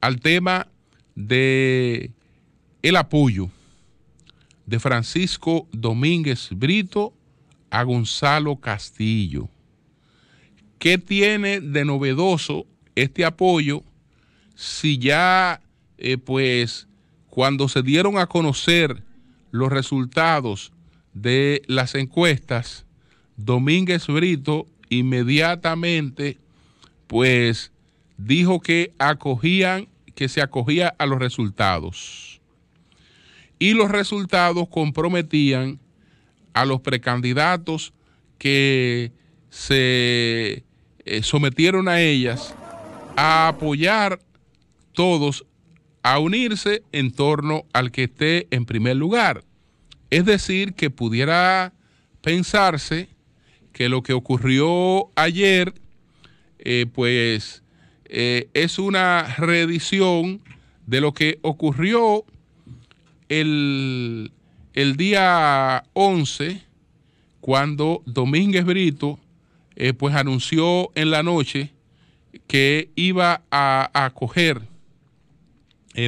al tema de el apoyo de Francisco Domínguez Brito a Gonzalo Castillo. ¿Qué tiene de novedoso este apoyo si ya, pues, cuando se dieron a conocer los resultados de las encuestas, Domínguez Brito inmediatamente, pues, dijo que se acogía a los resultados? Y los resultados comprometían a los precandidatos que se sometieron a ellas a apoyar todos, a unirse en torno al que esté en primer lugar. Es decir, que pudiera pensarse que lo que ocurrió ayer, pues, es una reedición de lo que ocurrió el día 11, cuando Domínguez Brito pues anunció en la noche que iba a acoger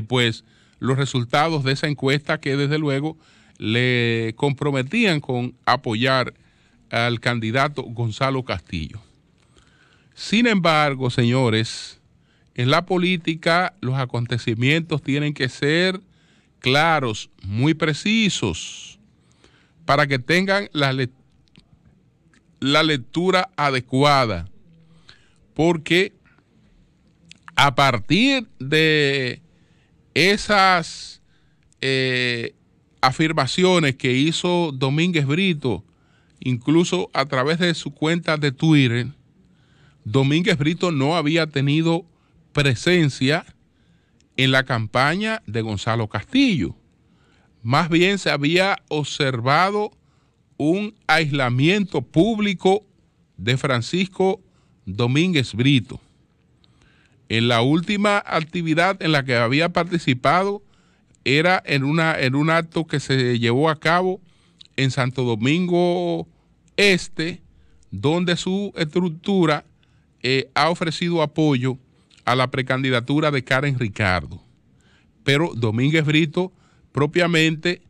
pues los resultados de esa encuesta, que desde luego le comprometían con apoyar al candidato Gonzalo Castillo. Sin embargo, señores, en la política los acontecimientos tienen que ser claros, muy precisos, para que tengan la lectura adecuada, porque a partir de esas afirmaciones que hizo Domínguez Brito, incluso a través de su cuenta de Twitter, Domínguez Brito no había tenido presencia en la campaña de Gonzalo Castillo. Más bien se había observado un aislamiento público de Francisco Domínguez Brito. En la última actividad en la que había participado era en un acto que se llevó a cabo en Santo Domingo Este, donde su estructura ha ofrecido apoyo a la precandidatura de Karen Ricardo. Pero Domínguez Brito propiamente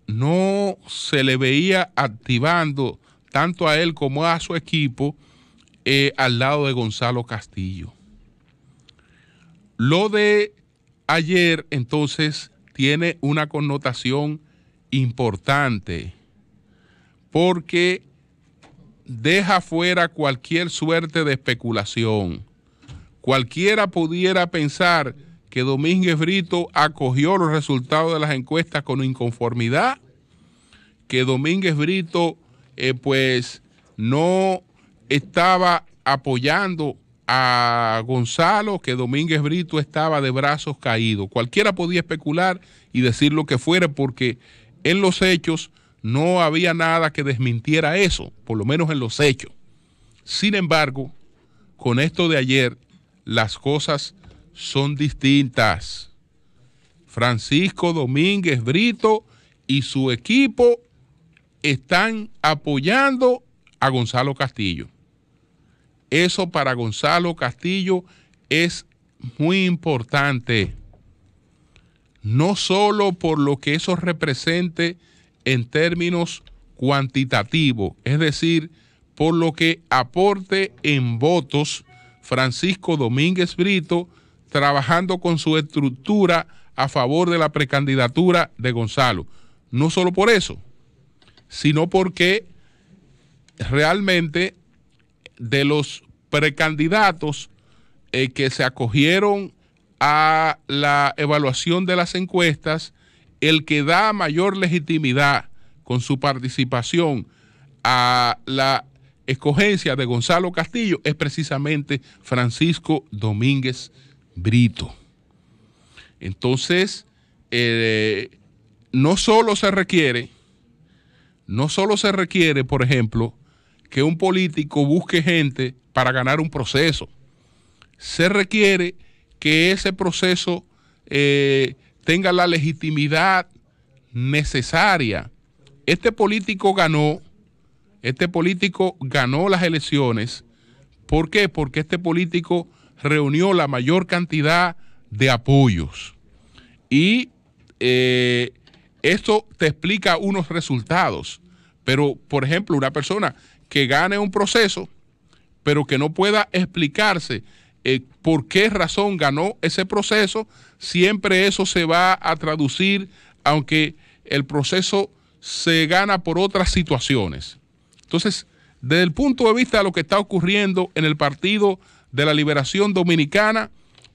no se le veía activando tanto a él como a su equipo al lado de Gonzalo Castillo. Lo de ayer entonces tiene una connotación importante, porque deja fuera cualquier suerte de especulación. Cualquiera pudiera pensar que Domínguez Brito acogió los resultados de las encuestas con inconformidad, que Domínguez Brito pues no estaba apoyando a Gonzalo, que Domínguez Brito estaba de brazos caídos. Cualquiera podía especular y decir lo que fuera, porque en los hechos no había nada que desmintiera eso, por lo menos en los hechos. Sin embargo, con esto de ayer, las cosas son distintas. Francisco Domínguez Brito y su equipo están apoyando a Gonzalo Castillo. Eso para Gonzalo Castillo es muy importante, no solo por lo que eso represente en términos cuantitativos, es decir, por lo que aporte en votos Francisco Domínguez Brito trabajando con su estructura a favor de la precandidatura de Gonzalo. No solo por eso, sino porque realmente de los precandidatos que se acogieron a la evaluación de las encuestas, el que da mayor legitimidad con su participación a la escogencia de Gonzalo Castillo es precisamente Francisco Domínguez Brito. Entonces, no solo se requiere, por ejemplo, que un político busque gente para ganar un proceso. Se requiere que ese proceso tenga la legitimidad necesaria. Este político ganó las elecciones. ¿Por qué? Porque este político reunió la mayor cantidad de apoyos. Y esto te explica unos resultados. Pero, por ejemplo, una persona que gane un proceso, pero que no pueda explicarse por qué razón ganó ese proceso, siempre eso se va a traducir, aunque el proceso se gana por otras situaciones. Entonces, desde el punto de vista de lo que está ocurriendo en el Partido de la Liberación Dominicana,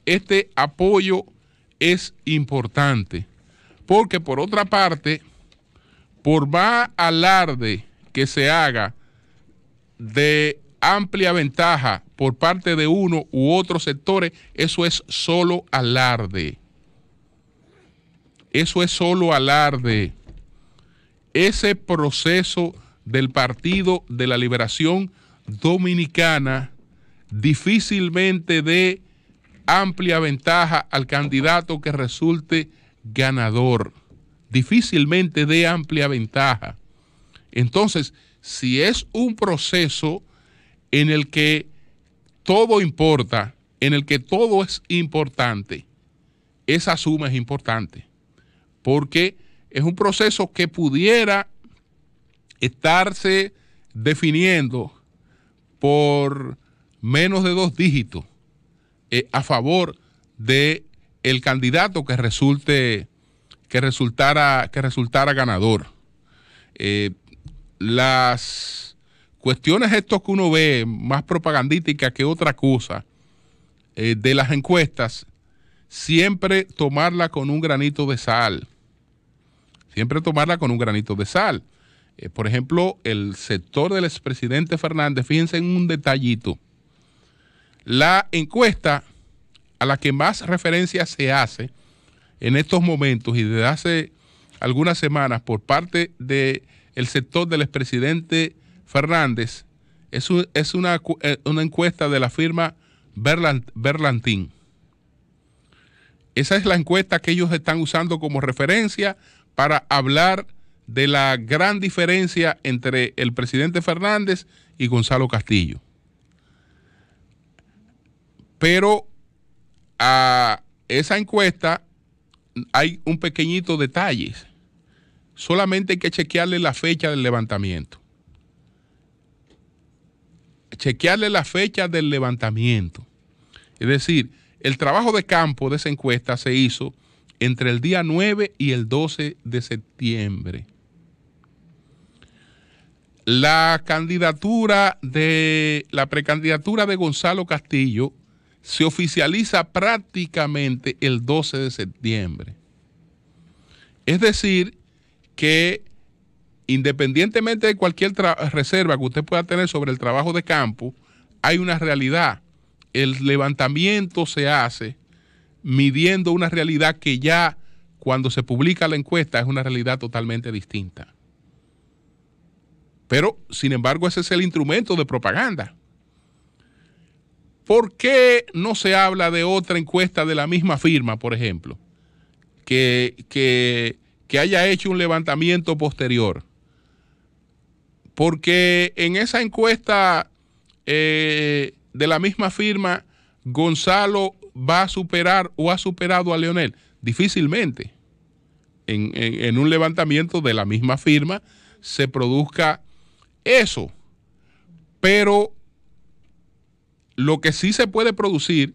este apoyo es importante, porque por otra parte, por más alarde que se haga de amplia ventaja por parte de uno u otros sectores, eso es solo alarde. Eso es solo alarde. Ese proceso del Partido de la Liberación Dominicana difícilmente dé amplia ventaja al candidato que resulte ganador. Difícilmente dé amplia ventaja. Entonces, si es un proceso en el que todo importa, en el que todo es importante, esa suma es importante, porque es un proceso que pudiera estarse definiendo por menos de 2 dígitos a favor de el candidato que resultara ganador. Las cuestiones estos que uno ve más propagandísticas que otra cosa de las encuestas, siempre tomarla con un granito de sal. Siempre tomarla con un granito de sal. Por ejemplo, el sector del expresidente Fernández, fíjense en un detallito. La encuesta a la que más referencia se hace en estos momentos y desde hace algunas semanas por parte del sector del expresidente Fernández es una encuesta de la firma Berlantín. Esa es la encuesta que ellos están usando como referencia para hablar de la gran diferencia entre el presidente Fernández y Gonzalo Castillo. Pero a esa encuesta hay un pequeñito detalle. Solamente hay que chequearle la fecha del levantamiento. Chequearle la fecha del levantamiento. Es decir, el trabajo de campo de esa encuesta se hizo entre el día 9 y el 12 de septiembre. La precandidatura de Gonzalo Castillo se oficializa prácticamente el 12 de septiembre. Es decir, que independientemente de cualquier reserva que usted pueda tener sobre el trabajo de campo, hay una realidad. El levantamiento se hace midiendo una realidad que ya cuando se publica la encuesta es una realidad totalmente distinta. Pero, sin embargo, ese es el instrumento de propaganda. ¿Por qué no se habla de otra encuesta de la misma firma, por ejemplo, que haya hecho un levantamiento posterior? Porque en esa encuesta de la misma firma, Gonzalo va a superar o ha superado a Leonel. Difícilmente en un levantamiento de la misma firma se produzca eso. Pero lo que sí se puede producir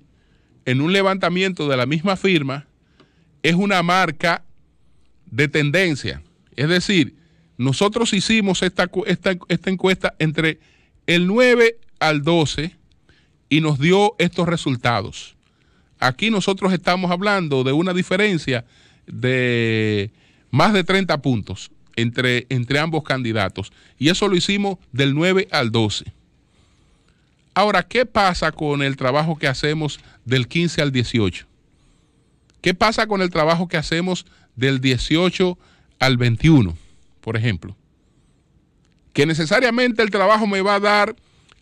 en un levantamiento de la misma firma es una marca de tendencia. Es decir, nosotros hicimos esta encuesta entre el 9 al 12 y nos dio estos resultados. Aquí nosotros estamos hablando de una diferencia de más de 30 puntos entre ambos candidatos. Y eso lo hicimos del 9 al 12. Ahora, ¿qué pasa con el trabajo que hacemos del 15 al 18? ¿Qué pasa con el trabajo que hacemos del 18 al 21, por ejemplo? Que necesariamente el trabajo me va a dar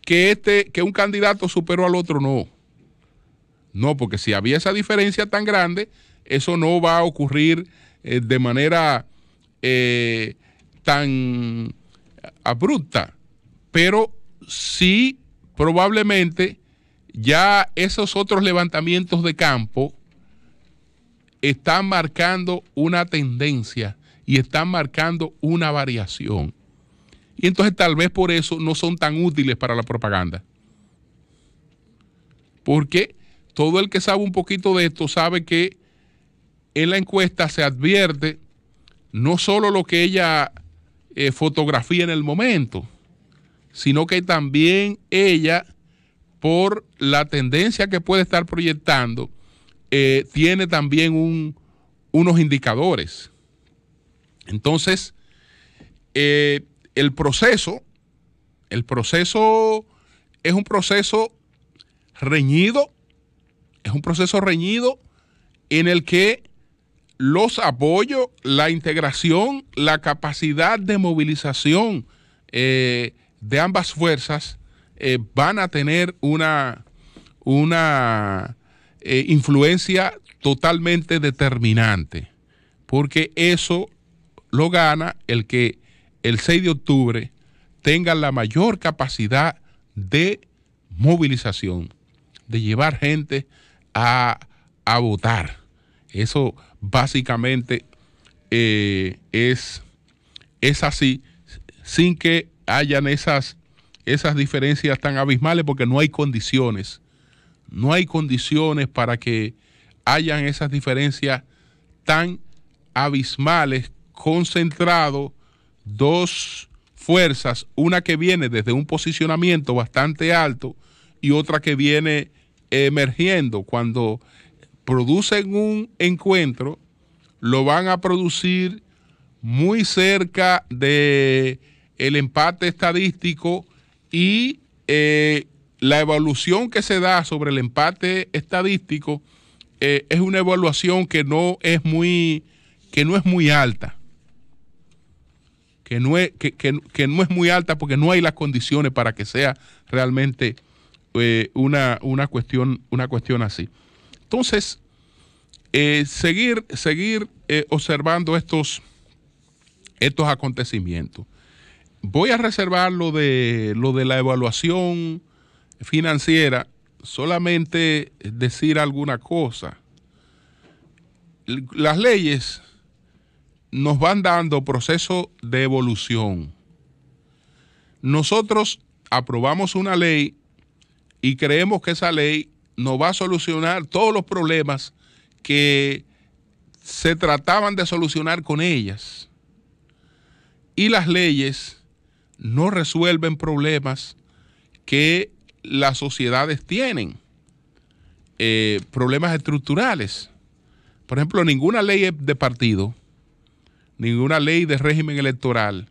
que un candidato superó al otro, no. No, porque si había esa diferencia tan grande, eso no va a ocurrir de manera tan abrupta. Pero sí, probablemente ya esos otros levantamientos de campo están marcando una tendencia y están marcando una variación. Y entonces tal vez por eso no son tan útiles para la propaganda. Porque todo el que sabe un poquito de esto sabe que en la encuesta se advierte no solo lo que ella fotografía en el momento, sino que también ella, por la tendencia que puede estar proyectando, tiene también unos indicadores. Entonces, el proceso es un proceso reñido, en el que los apoyos, la integración, la capacidad de movilización de ambas fuerzas van a tener una influencia totalmente determinante, porque eso lo gana el que el 6 de octubre tenga la mayor capacidad de movilización, de llevar gente a votar. Eso básicamente es así, sin que hayan esas diferencias tan abismales, porque no hay condiciones. No hay condiciones para que hayan esas diferencias tan abismales, concentrado dos fuerzas, una que viene desde un posicionamiento bastante alto y otra que viene emergiendo. Cuando producen un encuentro, lo van a producir muy cerca de el empate estadístico, y la evaluación que se da sobre el empate estadístico es una evaluación que no es muy alta. Que no es muy alta porque no hay las condiciones para que sea realmente una cuestión así. Entonces, seguir observando estos acontecimientos. Voy a reservar lo de la evaluación financiera, solamente decir alguna cosa. Las leyes nos van dando proceso de evolución. Nosotros aprobamos una ley y creemos que esa ley nos va a solucionar todos los problemas que se trataban de solucionar con ellas. Y las leyes no resuelven problemas que las sociedades tienen, problemas estructurales. Por ejemplo, ninguna ley de partido, ninguna ley de régimen electoral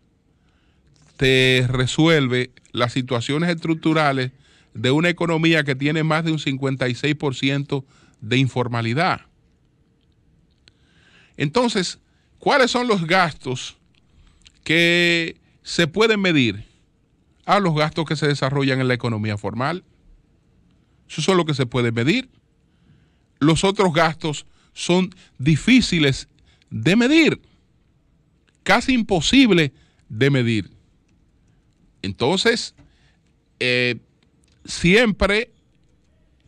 te resuelve las situaciones estructurales de una economía que tiene más de un 56% de informalidad. Entonces, ¿cuáles son los gastos que se pueden medir? Los gastos que se desarrollan en la economía formal. Eso es lo que se puede medir. Los otros gastos son difíciles de medir, casi imposible de medir. Entonces, siempre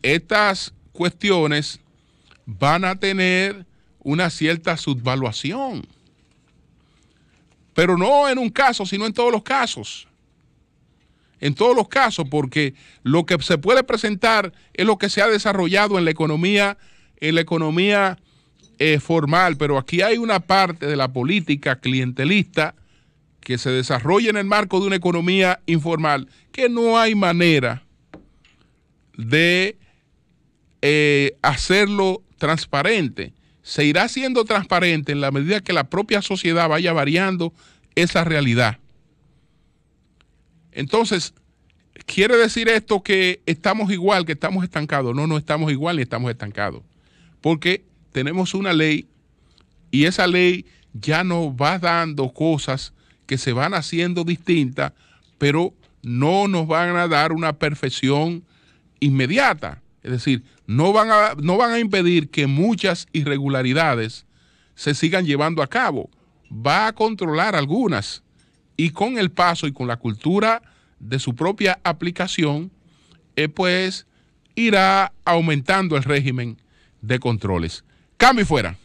estas cuestiones van a tener una cierta subvaluación, pero no en un caso, sino en todos los casos. En todos los casos, porque lo que se puede presentar es lo que se ha desarrollado en la economía formal, pero aquí hay una parte de la política clientelista que se desarrolla en el marco de una economía informal, que no hay manera de hacerlo transparente. Se irá haciendo transparente en la medida que la propia sociedad vaya variando esa realidad. Entonces, ¿quiere decir esto que estamos igual, que estamos estancados? No, no estamos igual ni estamos estancados, porque tenemos una ley y esa ley ya nos va dando cosas que se van haciendo distintas, pero no nos van a dar una perfección inmediata. Es decir, no van a impedir que muchas irregularidades se sigan llevando a cabo. Va a controlar algunas, y con el paso y con la cultura de su propia aplicación, pues irá aumentando el régimen de controles. Cambio y fuera.